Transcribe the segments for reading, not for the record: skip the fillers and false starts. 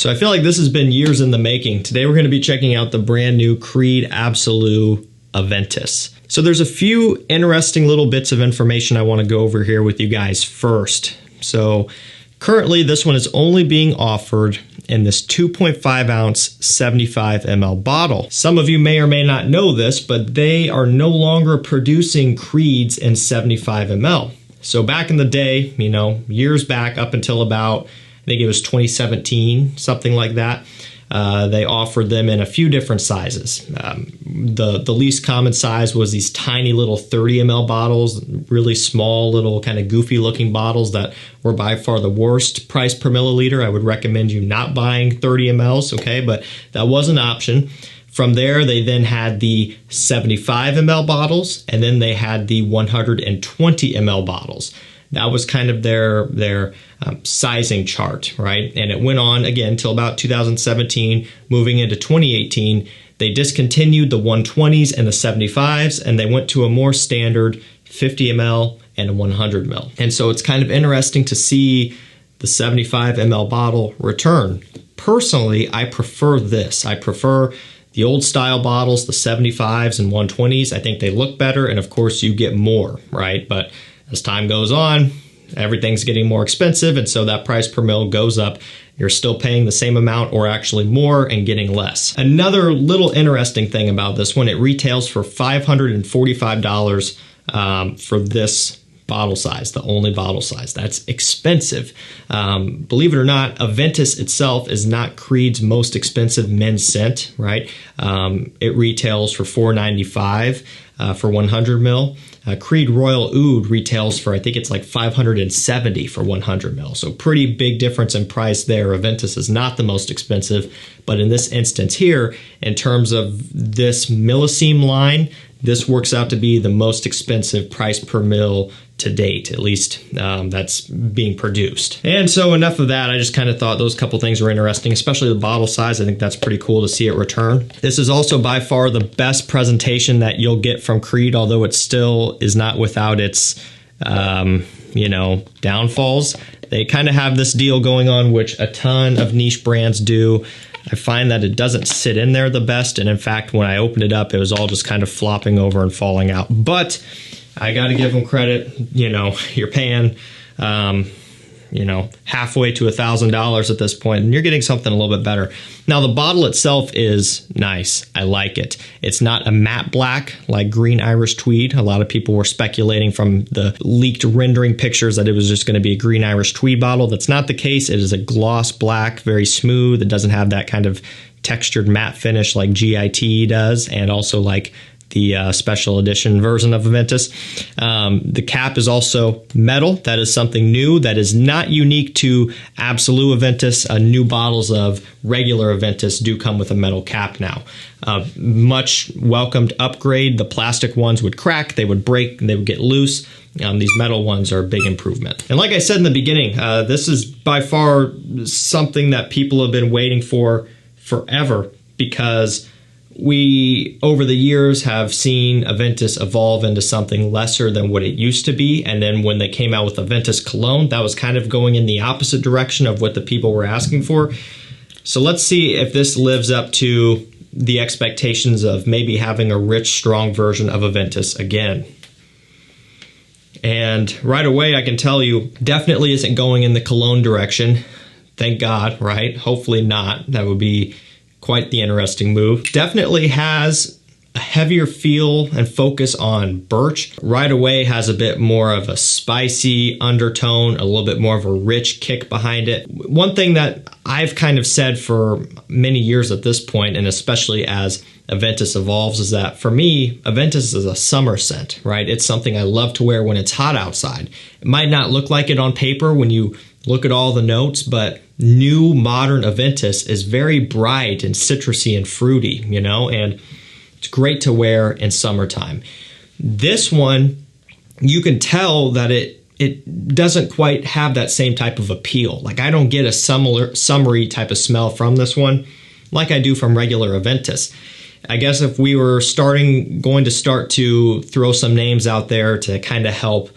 So I feel like this has been years in the making. Today we're going to be checking out the brand new Creed Absolu Aventus. So there's a few interesting little bits of information I want to go over here with you guys first. So currently this one is only being offered in this 2.5 ounce 75 ml bottle. Some of you may or may not know this, but they are no longer producing Creeds in 75 ml. So back in the day, you know, years back up until about, I think it was 2017, something like that, they offered them in a few different sizes. The least common size was these tiny little 30 ml bottles, really small little kind of goofy looking bottles that were by far the worst price per milliliter. I would recommend you not buying 30 mLs, okay, but that was an option. From there, they then had the 75 ml bottles, and then they had the 120 ml bottles. That was kind of their sizing chart, right? And it went on again till about 2017, moving into 2018. They discontinued the 120s and the 75s, and they went to a more standard 50 ml and a 100 ml. And so it's kind of interesting to see the 75 ml bottle return. Personally, I prefer this. I prefer the old style bottles, the 75s and 120s. I think they look better, and of course you get more, right? But as time goes on, everything's getting more expensive, and so that price per mil goes up. You're still paying the same amount or actually more and getting less. Another little interesting thing about this one, it retails for $545 for this bottle size, the only bottle size. That's expensive. Believe it or not, Aventus itself is not Creed's most expensive men's scent, right? It retails for $495 for 100 mil. Creed Royal Oud retails for, I think it's like $570 for 100 mil. So pretty big difference in price there. Aventus is not the most expensive, but in this instance here, in terms of this millesime line, this works out to be the most expensive price per mil to date, at least that's being produced. And so enough of that. I just kind of thought those couple things were interesting, especially the bottle size. I think that's pretty cool to see it return. This is also by far the best presentation that you'll get from Creed, although it still is not without its, you know, downfalls. They kind of have this deal going on, which a ton of niche brands do. I find that it doesn't sit in there the best, and in fact, when I opened it up, it was all just kind of flopping over and falling out. But I got to give them credit. You know, you're paying, you know, halfway to $1,000 at this point, and you're getting something a little bit better. Now, the bottle itself is nice. I like it. It's not a matte black like Green Irish Tweed. A lot of people were speculating from the leaked rendering pictures that it was just going to be a Green Irish Tweed bottle. That's not the case. It is a gloss black, very smooth. It doesn't have that kind of textured matte finish like GIT does, and also like the special edition version of Aventus. The cap is also metal. That is something new. That is not unique to Absolu Aventus. New bottles of regular Aventus do come with a metal cap now. Much welcomed upgrade. The plastic ones would crack, they would break, they would get loose. These metal ones are a big improvement. And like I said in the beginning, this is by far something that people have been waiting for forever, because we, over the years, have seen Aventus evolve into something lesser than what it used to be. And then when they came out with Aventus Cologne, that was kind of going in the opposite direction of what the people were asking for. So let's see if this lives up to the expectations of maybe having a rich, strong version of Aventus again. And right away, I can tell you, definitely isn't going in the Cologne direction. Thank God, right? Hopefully not. That would be quite the interesting move. Definitely has a heavier feel and focus on birch. Right away has a bit more of a spicy undertone, a little bit more of a rich kick behind it. One thing that I've kind of said for many years at this point, and especially as Aventus evolves, is that for me, Aventus is a summer scent, right? It's something I love to wear when it's hot outside. It might not look like it on paper when you look at all the notes, but new modern Aventus is very bright and citrusy and fruity, you know, and it's great to wear in summertime. This one, you can tell that it doesn't quite have that same type of appeal. Like, I don't get a summery type of smell from this one like I do from regular Aventus. I guess if we were going to start to throw some names out there to kind of help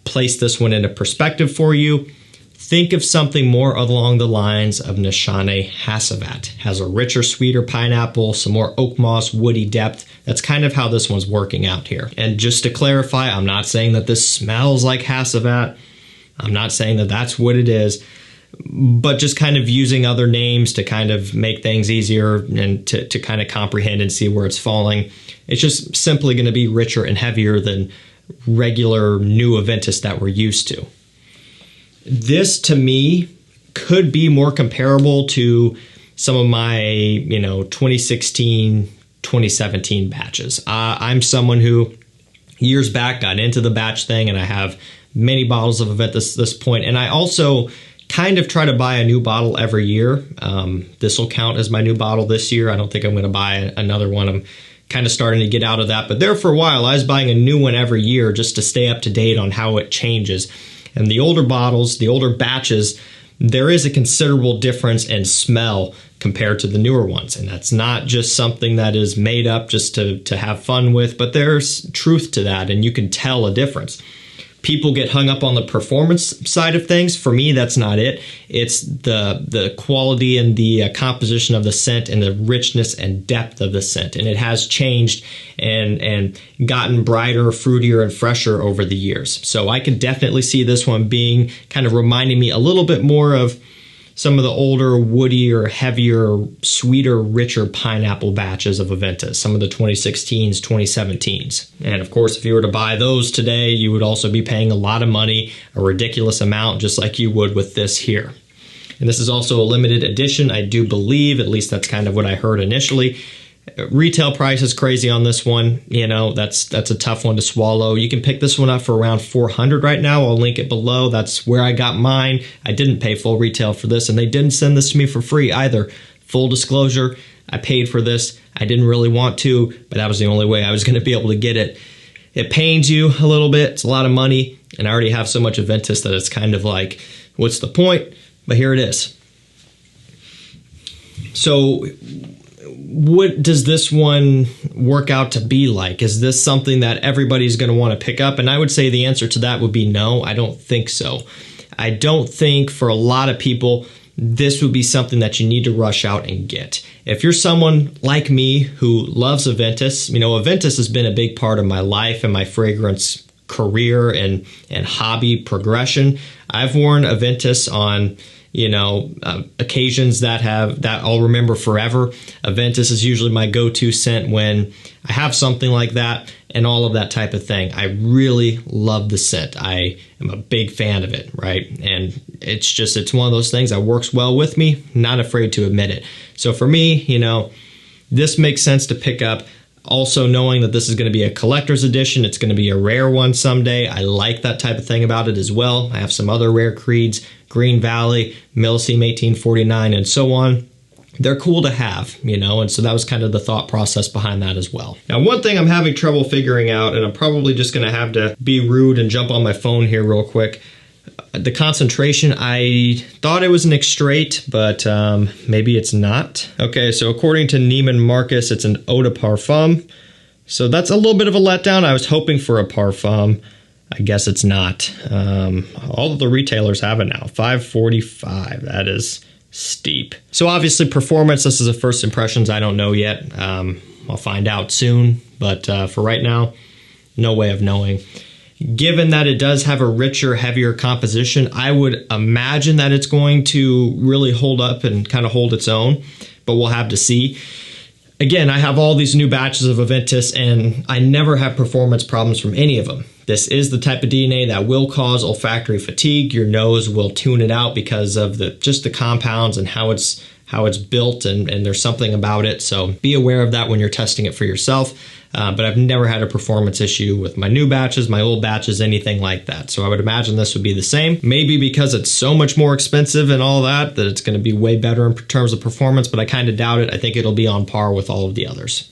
place this one into perspective for you, think of something more along the lines of Nishane Hassavat. Has a richer, sweeter pineapple, some more oak moss, woody depth. That's kind of how this one's working out here. And just to clarify, I'm not saying that this smells like Hassavat. I'm not saying that that's what it is, but just kind of using other names to kind of make things easier and to kind of comprehend and see where it's falling. It's just simply going to be richer and heavier than regular new Aventus that we're used to. This, to me, could be more comparable to some of my, 2016, 2017 batches. I'm someone who years back got into the batch thing, and I have many bottles of Aventus at this point. And I also kind of try to buy a new bottle every year. This will count as my new bottle this year. I don't think I'm going to buy another one. I'm kind of starting to get out of that. But there for a while, I was buying a new one every year just to stay up to date on how it changes. And the older bottles, the older batches, there is a considerable difference in smell compared to the newer ones. And that's not just something that is made up just to have fun with, but there's truth to that, and you can tell a difference. People get hung up on the performance side of things. For me, that's not it. It's the quality and the composition of the scent and the richness and depth of the scent. And it has changed and gotten brighter, fruitier, and fresher over the years. So I could definitely see this one being kind of reminding me a little bit more of some of the older, woodier, heavier, sweeter, richer pineapple batches of Aventus, some of the 2016s, 2017s. And of course, if you were to buy those today, you would also be paying a lot of money, a ridiculous amount, just like you would with this here. And this is also a limited edition, I do believe, at least that's kind of what I heard initially. Retail price is crazy on this one. That's a tough one to swallow. You can pick this one up for around $400 right now. I'll link it below. That's where I got mine. I didn't pay full retail for this, and they didn't send this to me for free either. Full disclosure, I paid for this. I didn't really want to, but that was the only way I was going to be able to get it. It pains you a little bit. It's a lot of money, and I already have so much Aventus that it's kind of like, what's the point? But here it is. So what does this one work out to be like? Is this something that everybody's going to want to pick up? And I would say the answer to that would be no, I don't think so. I don't think for a lot of people, this would be something that you need to rush out and get. If you're someone like me who loves Aventus, Aventus has been a big part of my life and my fragrance career and hobby progression. I've worn Aventus on occasions that I'll remember forever. Aventus is usually my go-to scent when I have something like that and all of that type of thing. I really love the scent. I am a big fan of it, right? And it's one of those things that works well with me, not afraid to admit it. So for me, this makes sense to pick up. Also knowing that this is going to be a collector's edition, it's going to be a rare one someday. I like that type of thing about it as well. I have some other rare creeds, Green Valley, Millseam 1849, and so on. They're cool to have, and so that was kind of the thought process behind that as well. Now, one thing I'm having trouble figuring out, and I'm probably just going to have to be rude and jump on my phone here real quick. The concentration, I thought it was an extrait, but maybe it's not. Okay, so according to Neiman Marcus, it's an eau de parfum. So that's a little bit of a letdown. I was hoping for a parfum. I guess it's not. All of the retailers have it now. $5.45. That is steep. So obviously performance, this is a first impressions. I don't know yet. I'll find out soon. But for right now, no way of knowing. Given that it does have a richer, heavier composition, I would imagine that it's going to really hold up and kind of hold its own, but we'll have to see. Again, I have all these new batches of Aventus, and I never have performance problems from any of them. This is the type of DNA that will cause olfactory fatigue. Your nose will tune it out because of just the compounds and how it's built, and there's something about it. So be aware of that when you're testing it for yourself. But I've never had a performance issue with my new batches, my old batches, anything like that. So I would imagine this would be the same. Maybe because it's so much more expensive and all that it's going to be way better in terms of performance, but I kind of doubt it. I think it'll be on par with all of the others.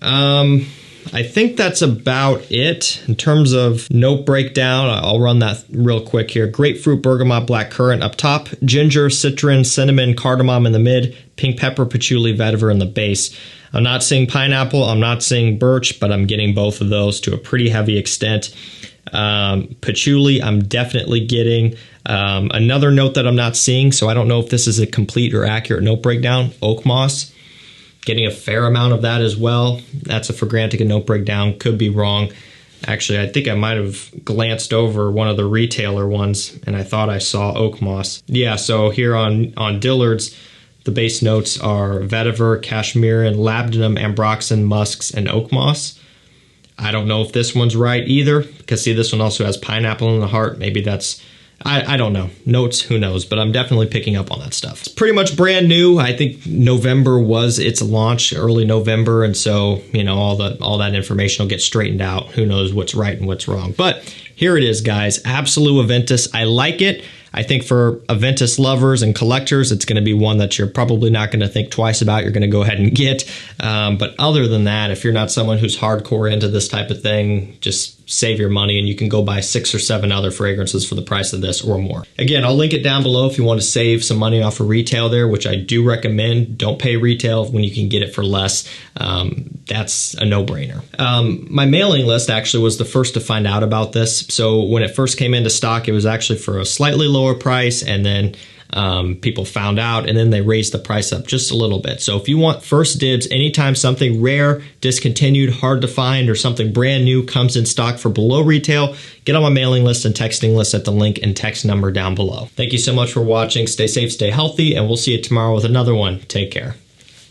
I think that's about it. In terms of note breakdown, I'll run that real quick here. Grapefruit, bergamot, blackcurrant up top, ginger, citron, cinnamon, cardamom in the mid, pink pepper, patchouli, vetiver in the base. I'm not seeing pineapple, I'm not seeing birch, but I'm getting both of those to a pretty heavy extent. Patchouli, I'm definitely getting. Another note that I'm not seeing, so I don't know if this is a complete or accurate note breakdown, oak moss. Getting a fair amount of that as well. That's a Fragrantica note breakdown. Could be wrong. Actually, I think I might have glanced over one of the retailer ones, and I thought I saw oak moss. Yeah, so here on Dillard's, the base notes are vetiver, cashmere, labdanum, ambroxan, musks, and oak moss. I don't know if this one's right either, because see, this one also has pineapple in the heart. Maybe that's, I don't know. Notes, who knows, but I'm definitely picking up on that stuff. It's pretty much brand new. I think November was its launch, early November, and so, you know, all that information will get straightened out. Who knows what's right and what's wrong. But here it is, guys. Absolu Aventus. I like it. I think for Aventus lovers and collectors, it's going to be one that you're probably not going to think twice about. You're going to go ahead and get. But other than that, if you're not someone who's hardcore into this type of thing, just save your money and you can go buy 6 or 7 other fragrances for the price of this or more. Again, I'll link it down below if you want to save some money off of retail there, which I do recommend. Don't pay retail when you can get it for less. That's a no-brainer. My mailing list actually was the first to find out about this. So when it first came into stock, it was actually for a slightly lower price, and then people found out, and then they raised the price up just a little bit. So if you want first dibs anytime something rare, discontinued, hard to find, or something brand new comes in stock for below retail, get on my mailing list and texting list at the link and text number down below. Thank you so much for watching. Stay safe, stay healthy, and we'll see you tomorrow with another one. Take care.